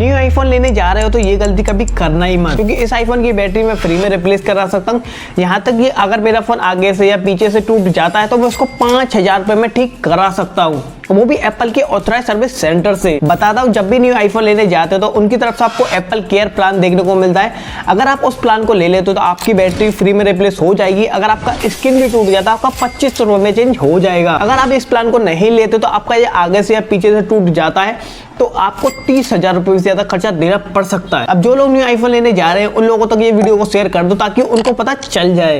New iPhone लेने जा रहे हो तो ये गलती कभी करना ही मत, क्योंकि इस आईफोन की बैटरी मैं फ्री में रिप्लेस करा सकता हूँ। यहाँ तक कि अगर मेरा फोन आगे से या पीछे से टूट जाता है तो मैं उसको 5,000 रुपए में ठीक करा सकता हूँ, वो भी एप्पल के ऑथराइज्ड सर्विस सेंटर से। बताता हूँ, जब भी न्यू आईफोन लेने जाते हो तो उनकी तरफ से आपको एप्पल केयर प्लान देखने को मिलता है। अगर आप उस प्लान को ले लेते हो तो आपकी बैटरी फ्री में रिप्लेस हो जाएगी। अगर आपका स्क्रीन भी टूट जाता है आपका 2500 रुपए में चेंज हो जाएगा। अगर आप इस प्लान को नहीं लेते तो आपका ये आगे से या पीछे से टूट जाता है तो आपको 30,000 रुपए से ज्यादा खर्चा देना पड़ सकता है। अब जो लोग न्यू आईफोन लेने जा रहे हैं उन लोगों तक ये वीडियो को शेयर कर दो ताकि उनको पता चल जाए।